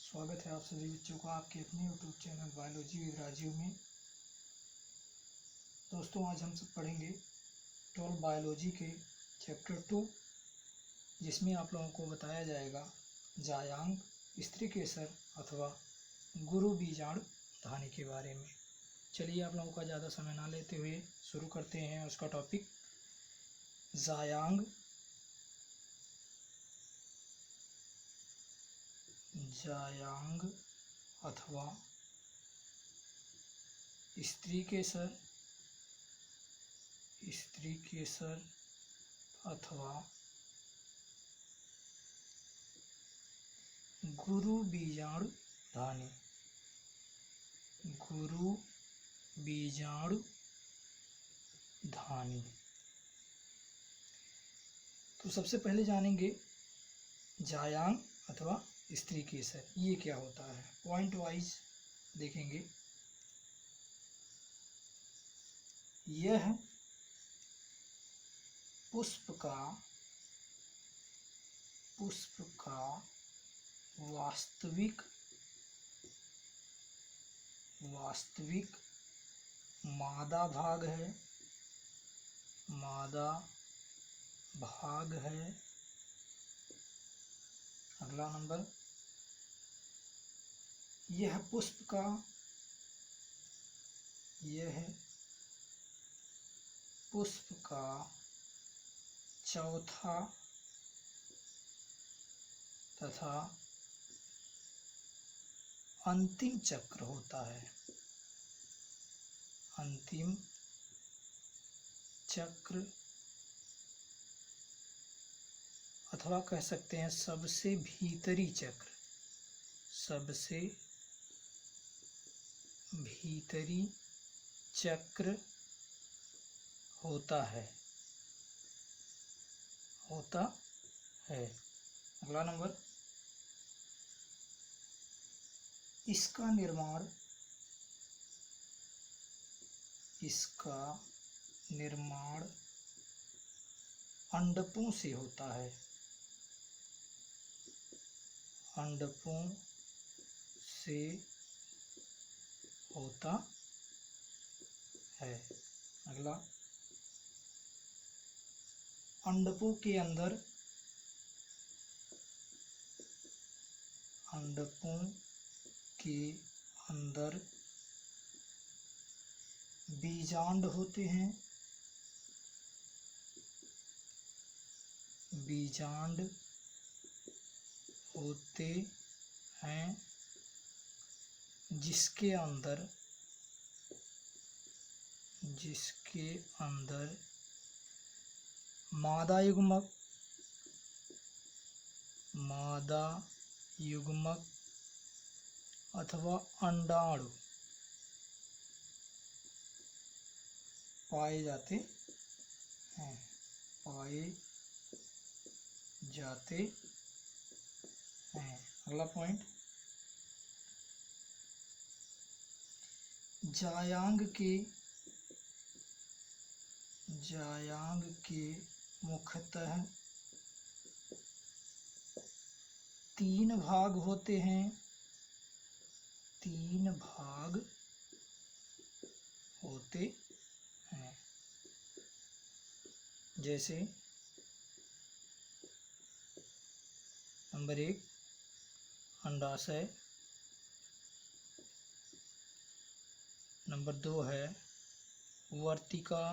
स्वागत है आप सभी बच्चों का आपके अपने YouTube channel biology with Rajiv में। दोस्तों, आज हम सब पढ़ेंगे 12 बायोलॉजी के चैप्टर 2, जिसमें आप लोगों को बताया जाएगा जायांग, स्त्री केसर अथवा गुरु बीजाणु धानी के बारे में। चलिए, आप लोगों का ज़्यादा समय ना लेते हुए शुरू करते हैं उसका टॉपिक। जायांग जायांग अथवा स्त्री केसर अथवा गुरु बीजाणु धानी। तो सबसे पहले जानेंगे जायांग अथवा स्त्री केसर ये क्या होता है। पॉइंट वाइज देखेंगे। यह पुष्प का वास्तविक मादा भाग है। अगला नंबर, यह पुष्प का चौथा तथा अंतिम चक्र होता है। अंतिम चक्र अथवा कह सकते हैं सबसे भीतरी चक्र होता है। अगला नंबर, इसका निर्माण अंडकों से होता है। अगला, अंडकों के अंदर बीजांड होते हैं। जिसके अंदर मादा युग्मक अथवा अंडाणु पाए जाते हैं। अगला पॉइंट, जायांग के मुख्यतः 3 भाग होते हैं। जैसे नंबर 1 अंडाशय, नंबर 2 है वर्तिका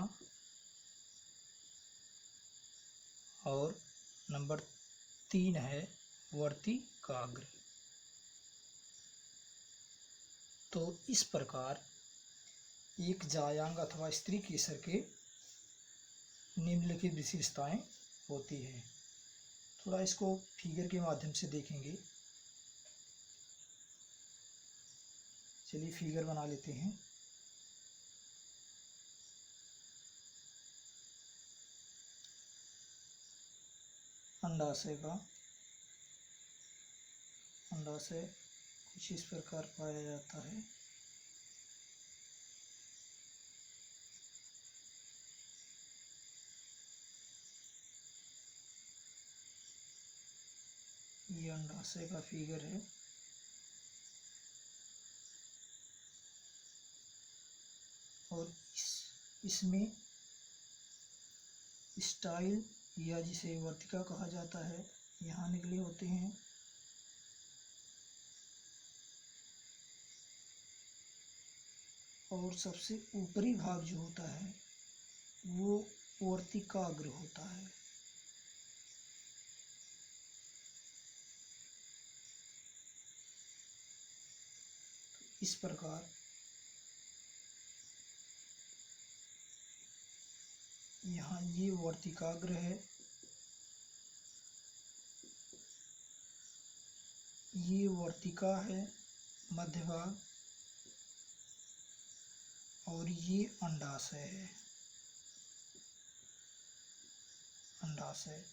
और नंबर 3 है वर्तिकाग्र। तो इस प्रकार एक जायांग अथवा स्त्री केसर के निम्नलिखित विशेषताएं होती हैं। थोड़ा इसको फिगर के माध्यम से देखेंगे। चलिए फिगर बना लेते हैं। अंडाशय कुछ इस प्रकार पाया जाता है। ये अंडाशय का फिगर है। और इसमें स्टाइल या जिसे वर्तिका कहा जाता है यहाँ निकले होते हैं। और सबसे ऊपरी भाग जो होता है वो वर्तिकाग्र होता है। इस प्रकार यहाँ ये वर्तिकाग्र है, ये वर्तिका है मध्य भाग, और ये अंडाशय है, अंडाशय।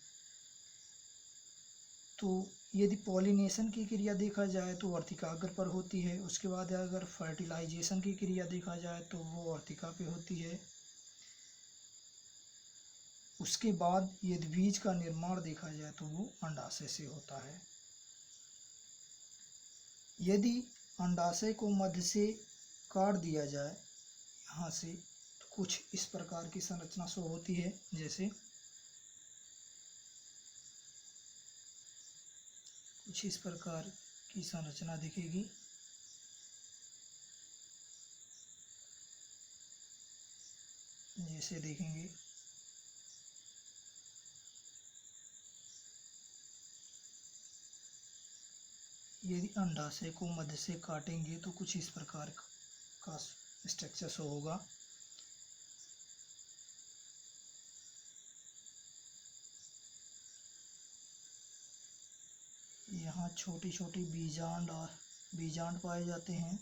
तो यदि पॉलिनेशन की क्रिया देखा जाए तो वर्तिकाग्र पर होती है। उसके बाद अगर फर्टिलाइजेशन की क्रिया देखा जाए तो वो वर्तिका पे होती है। उसके बाद यदि बीज का निर्माण देखा जाए तो वो अंडाशय से होता है। यदि अंडाशय को मध्य से काट दिया जाए यहाँ से तो कुछ इस प्रकार की संरचना शो होती है। जैसे कुछ इस प्रकार की संरचना दिखेगी। जैसे देखेंगे यदि अंडाशय को मध्य से काटेंगे तो कुछ इस प्रकार का स्ट्रक्चर शो होगा। यहाँ छोटी छोटी बीजांड पाए जाते हैं।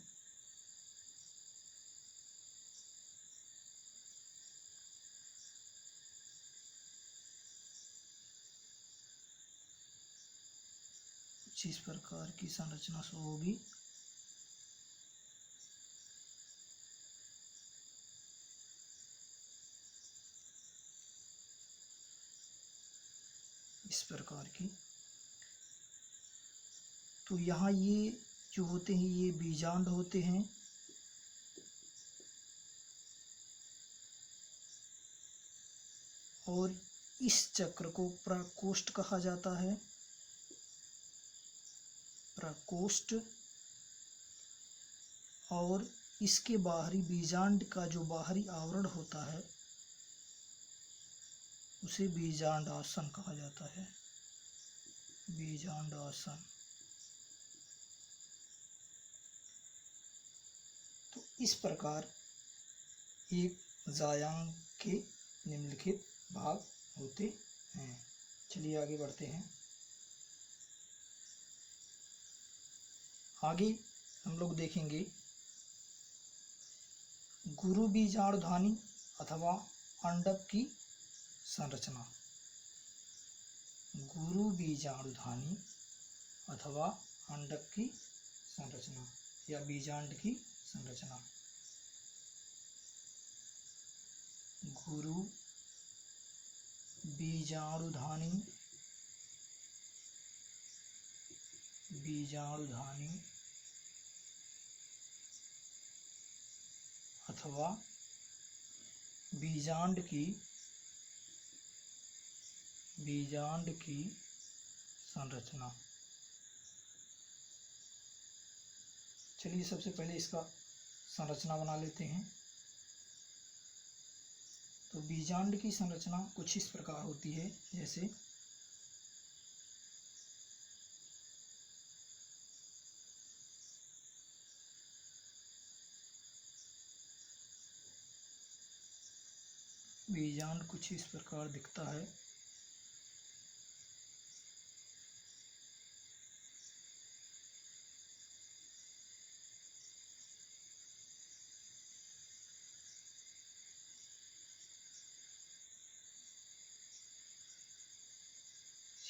कुछ इस प्रकार की संरचना शो होगी। इस प्रकार की। तो यहाँ ये जो होते हैं ये बीजांड होते हैं। और इस चक्र को प्रकोष्ठ कहा जाता है। प्रकोष्ठ। और इसके बाहरी बीजांड का जो बाहरी आवरण होता है उसे बीजांडासन कहा जाता है। बीजांडासन। तो इस प्रकार एक जायांग के निम्नलिखित भाग होते हैं। चलिए आगे बढ़ते हैं। आगे हम लोग देखेंगे गुरु बीजाणुधानी अथवा अंडक की संरचना। गुरु बीजाणुधानी अथवा अंडक की संरचना या बीजांड की संरचना। गुरु बीजाणुधानी, बीजाणुधानी अथवा बीजांड की संरचना। चलिए सबसे पहले इसका संरचना बना लेते हैं। तो बीजांड की संरचना कुछ इस प्रकार होती है। जैसे बीजांड कुछ इस प्रकार दिखता है।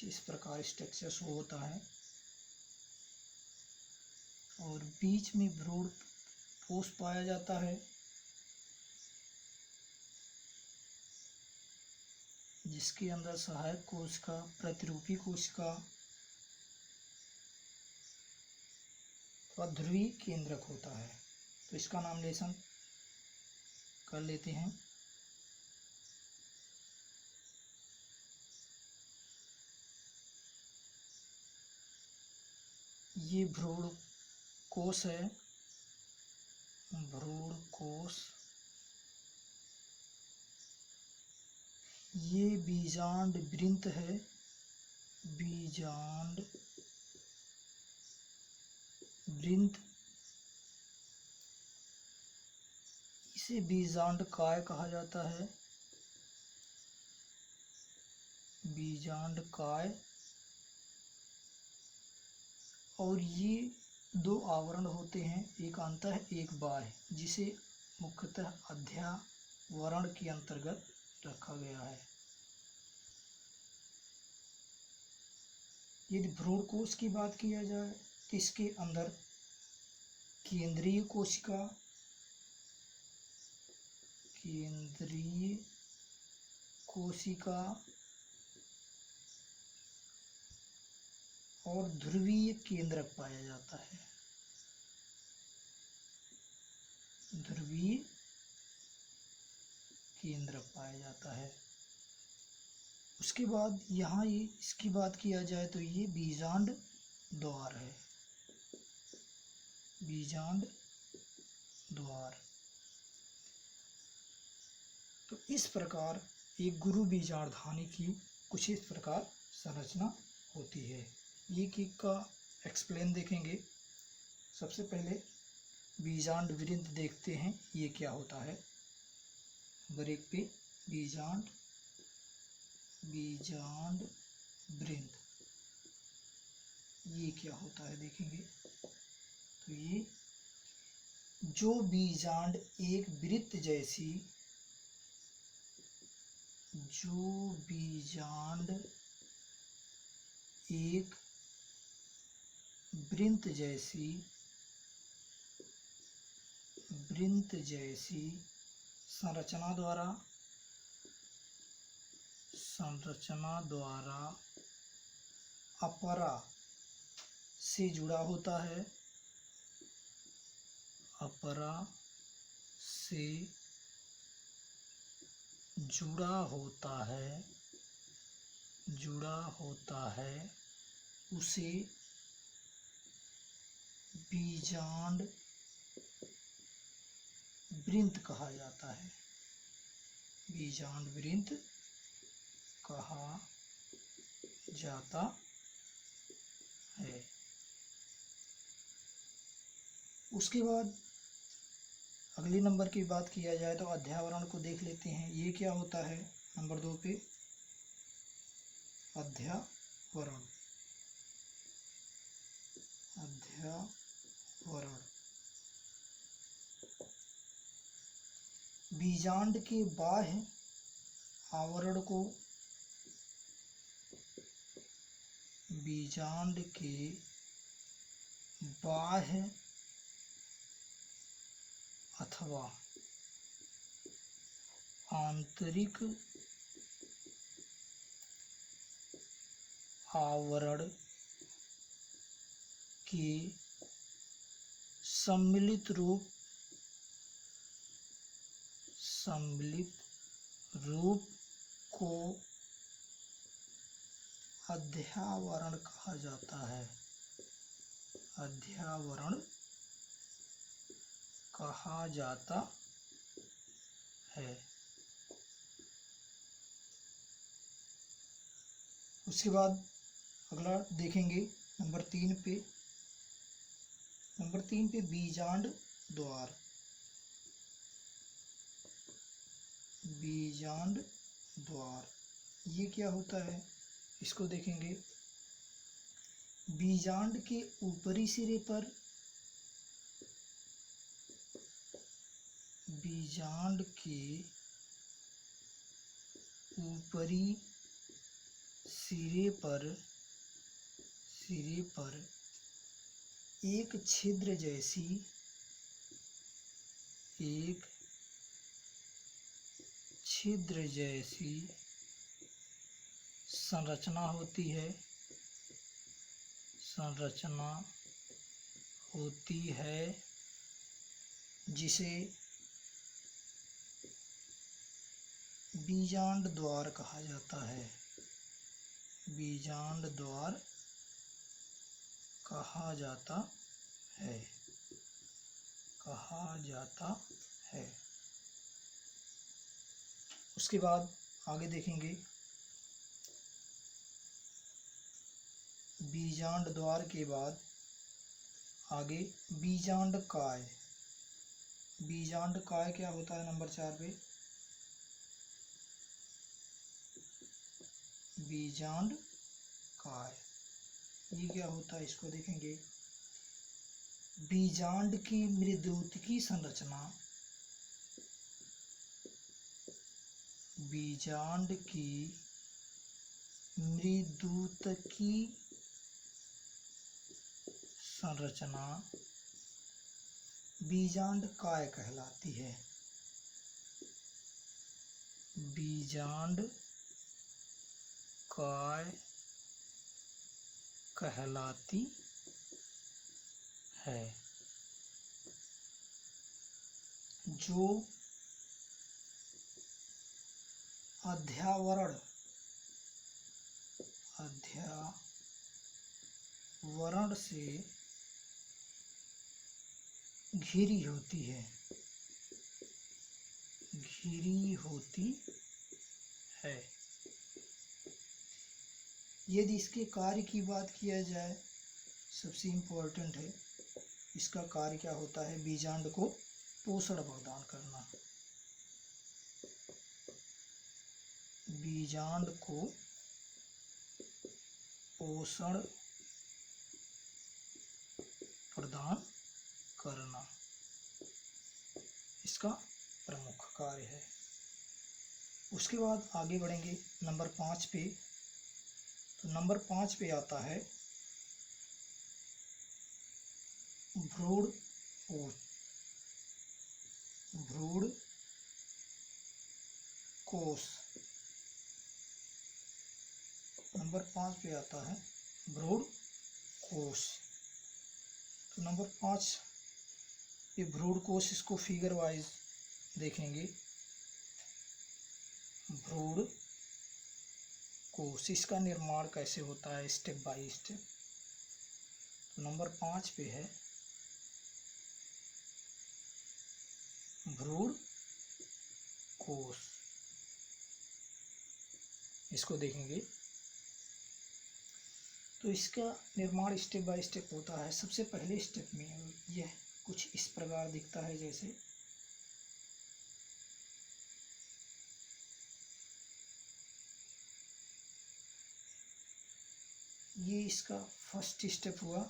इस प्रकार स्ट्रक्चर शो होता है। और बीच में भ्रूण कोश पाया जाता है, जिसके अंदर सहायक कोशिका, प्रतिरूपी कोशिका व ध्रुवीय केंद्रक होता है। तो इसका नामलेशन कर लेते हैं। ये भ्रूण कोश है, भ्रूण कोश। ये बीजांड वृंत है, बीजांड वृंत। इसे बीजांड काय कहा जाता है, बीजांड काय। और ये दो आवरण होते हैं, एक अंतः एक बाह्य, जिसे मुख्यतः अध्यावरण के अंतर्गत रखा गया है। यदि भ्रूण कोश की बात किया जाए तो इसके अंदर केंद्रीय कोशिका, केंद्रीय कोशिका और ध्रुवीय केंद्रक पाया जाता है, ध्रुवीय केंद्रक पाया जाता है। उसके बाद यहाँ ये इसकी बात किया जाए तो ये बीजांड द्वार है, बीजांड द्वार। तो इस प्रकार एक गुरु बीजांडधानी की कुछ इस प्रकार संरचना होती है। एक एक का एक्सप्लेन देखेंगे। सबसे पहले बीजांड वृंत देखते हैं, ये क्या होता है। नंबर 1 पे बीजांड वृंत, ये क्या होता है देखेंगे। तो ये जो बीजांड एक वृत्त जैसी, जो बीजांड एक वृंत जैसी संरचना द्वारा अपरा से जुड़ा होता है, अपरा से जुड़ा होता है, उसे बीजांड वृंत कहा जाता है, बीजांड वृंत कहा जाता है। उसके बाद अगले नंबर की बात किया जाए तो अध्यावरण को देख लेते हैं, ये क्या होता है। नंबर 2 पे अध्यावरण, बीजांड के बाह्य आवरण को, बीजांड के बाह्य अथवा आंतरिक आवरण के सम्मिलित रूप को अध्यावरण कहा जाता है, अध्यावरण कहा जाता है। उसके बाद अगला देखेंगे नंबर 3 पे, बीजांड द्वार, बीजांड द्वार ये क्या होता है, इसको देखेंगे। बीजांड के ऊपरी सिरे पर, बीजांड के ऊपरी सिरे पर एक छिद्र जैसी संरचना होती है, जिसे बीजांड द्वार कहा जाता है। बीजांड द्वार कहा जाता है, कहा जाता है। उसके बाद आगे देखेंगे, बीजांड द्वार के बाद आगे बीजांड काय। बीजांड काय क्या होता है नंबर 4 पे? बीजांड काय ये क्या होता है इसको देखेंगे। बीजांड की मृदुतिकी संरचना, बीजांड की मृदुतिकी संरचना बीजांड काय कहलाती है। बीजांड काय कहलाती है। जो अध्यावरण से घिरी होती है, घिरी होती है। यदि इसके कार्य की बात किया जाए, सबसे इम्पोर्टेंट है, इसका कार्य क्या होता है? बीजांड को पोषण प्रदान करना, बीजांड को पोषण प्रदान करना इसका प्रमुख कार्य है। उसके बाद आगे बढ़ेंगे नंबर 5 पे। तो नंबर 5 पे आता है भ्रूण कोश। नंबर 5 पे आता है भ्रूण कोश। तो नंबर 5 पे भ्रूण कोश, इसको फिगर वाइज देखेंगे। भ्रूण कोश, इसका निर्माण कैसे होता है स्टेप बाय स्टेप। तो नंबर 5 पे है भ्रूण कोश, इसको देखेंगे। तो इसका निर्माण स्टेप बाय स्टेप होता है। सबसे पहले स्टेप में यह कुछ इस प्रकार दिखता है, जैसे ये इसका फर्स्ट स्टेप हुआ।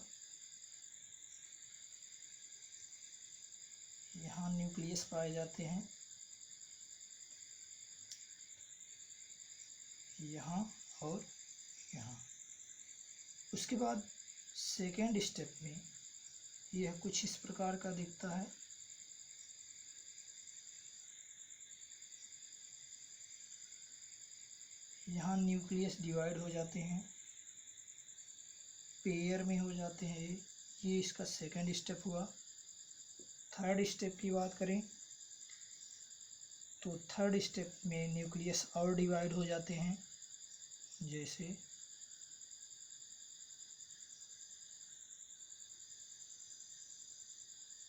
यहाँ न्यूक्लियस पाए जाते हैं, यहाँ और यहाँ। उसके बाद सेकेंड स्टेप में यह कुछ इस प्रकार का दिखता है। यहाँ न्यूक्लियस डिवाइड हो जाते हैं, पेयर में हो जाते हैं। ये इसका सेकेंड स्टेप हुआ। थर्ड स्टेप की बात करें तो थर्ड स्टेप में न्यूक्लियस और डिवाइड हो जाते हैं, जैसे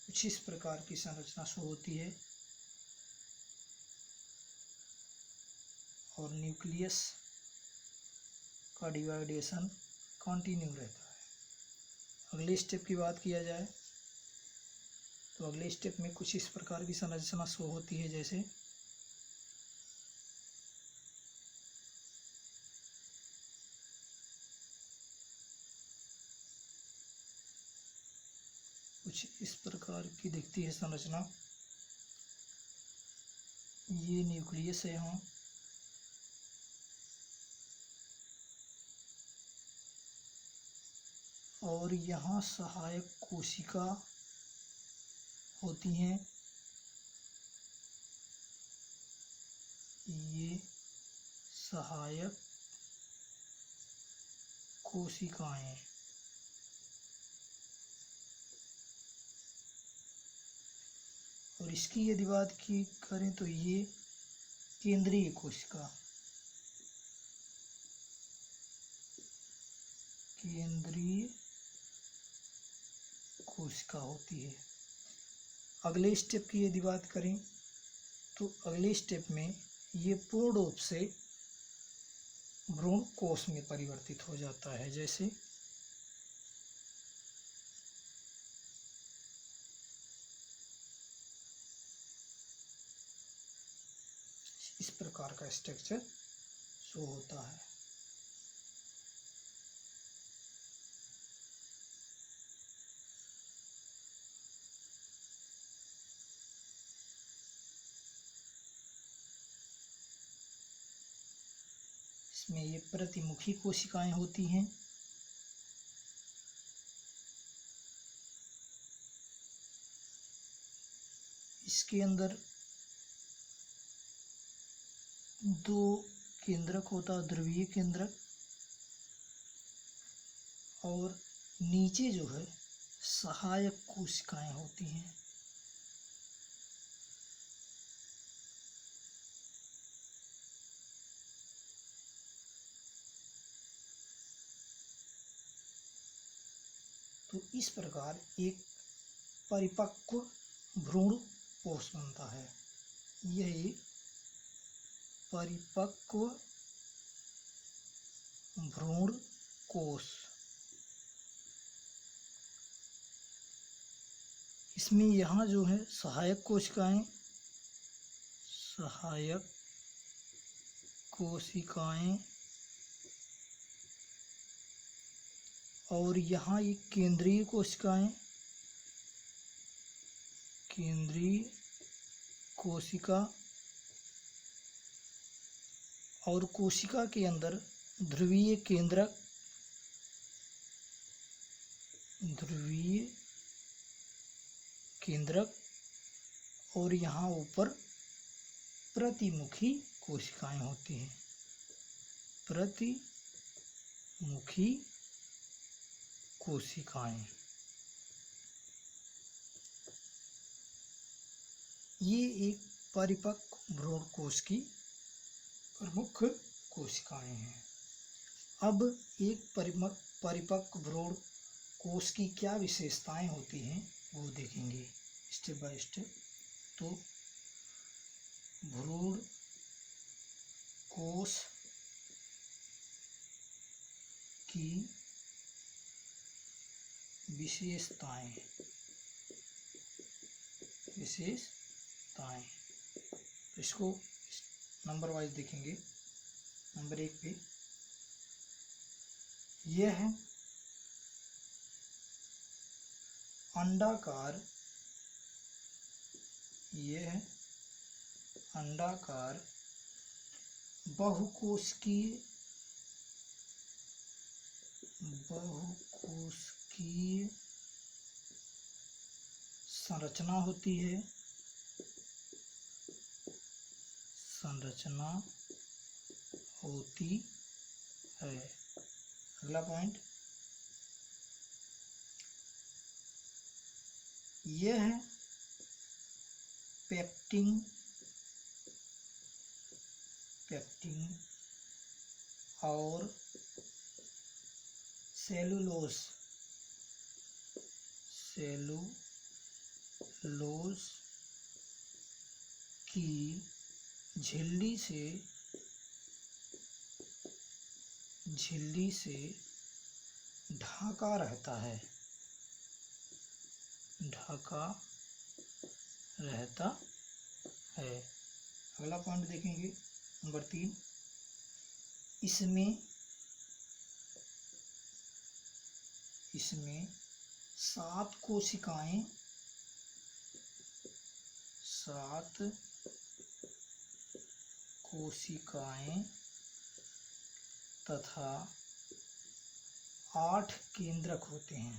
कुछ इस प्रकार की संरचना शो होती है और न्यूक्लियस का डिवाइडेशन कंटिन्यू रहता है। अगले स्टेप की बात किया जाए तो अगले स्टेप में कुछ इस प्रकार की संरचना शो होती है, जैसे कुछ इस प्रकार की दिखती है संरचना। ये न्यूक्लियस है यहाँ, और यहाँ सहायक कोशिका होती हैं। ये सहायक कोशिकाएं। और इसकी यदि बात की करें तो ये केंद्रीय कोशिका, केंद्रीय कोशिका होती है। अगले स्टेप की यदि बात करें तो अगले स्टेप में ये पूर्ण रूप से भ्रूण कोश में परिवर्तित हो जाता है। जैसे इस प्रकार का स्ट्रक्चर शो होता है। इसमें ये प्रतिमुखी कोशिकाएं होती हैं। इसके अंदर दो केंद्रक होता है, ध्रुवीय केंद्रक, और नीचे जो है सहायक कोशिकाएं होती हैं। तो इस प्रकार एक परिपक्व भ्रूण कोश बनता है। यह एक परिपक्व भ्रूण कोश। इसमें यहाँ जो है सहायक कोशिकाएं और यहाँ एक केंद्रीय कोशिका और कोशिका के अंदर ध्रुवीय केंद्रक और यहाँ ऊपर प्रतिमुखी कोशिकाएं होती हैं। प्रतिमुखी कोशिकाएं ये एक परिपक्व भ्रूण कोश की प्रमुख कोशिकाएं हैं। अब एक परिपक्व भ्रूण कोश की क्या विशेषताएं होती हैं वो देखेंगे स्टेप बाय स्टेप। तो भ्रूण कोश की विशेषताएं इसको नंबर वाइज देखेंगे। नंबर 1 पे यह अंडाकार बहुकोशिकीय संरचना होती है। अगला पॉइंट, यह पेक्टिन और सेलुलोज की झिल्ली से ढका रहता है। अगला पॉइंट देखेंगे नंबर 3, इसमें 7 कोशिकाएं तथा 8 केंद्रक होते हैं।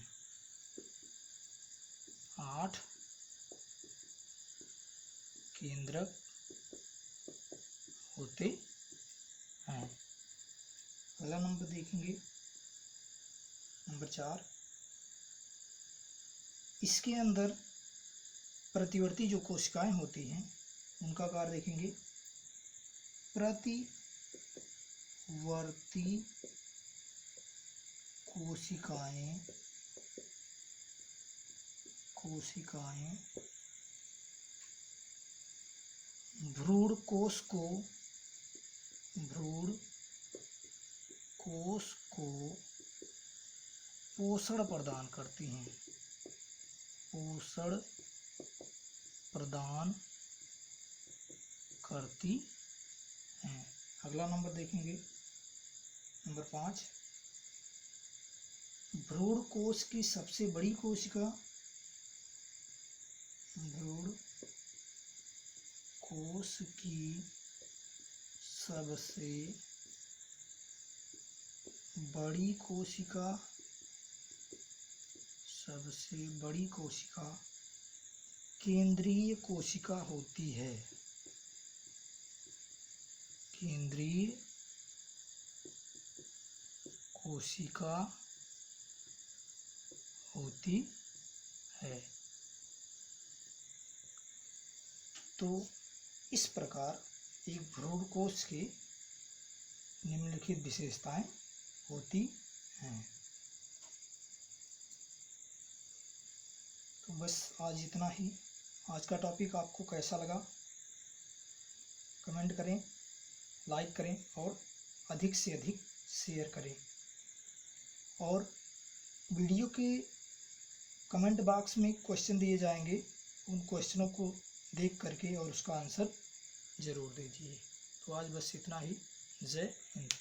8 केंद्रक होते हैं। अगला नंबर देखेंगे नंबर 4, इसके अंदर प्रतिवर्ती जो कोशिकाएं होती हैं उनका कार्य देखेंगे। प्रतिवर्ती कोशिकाएं भ्रूण कोश को पोषण प्रदान करती हैं। अगला नंबर देखेंगे, नंबर 5। भ्रूण कोश की सबसे बड़ी कोशिका सबसे बड़ी कोशिका केंद्रीय कोशिका होती है। केंद्रीय कोशिका होती है। तो इस प्रकार एक भ्रूण कोश की निम्नलिखित विशेषताएं होती हैं। तो बस आज इतना ही। आज का टॉपिक आपको कैसा लगा कमेंट करें, लाइक करें और अधिक से अधिक शेयर करें। और वीडियो के कमेंट बॉक्स में क्वेश्चन दिए जाएंगे, उन क्वेश्चनों को देख करके और उसका आंसर ज़रूर दीजिए। तो आज बस इतना ही। जय हिंद।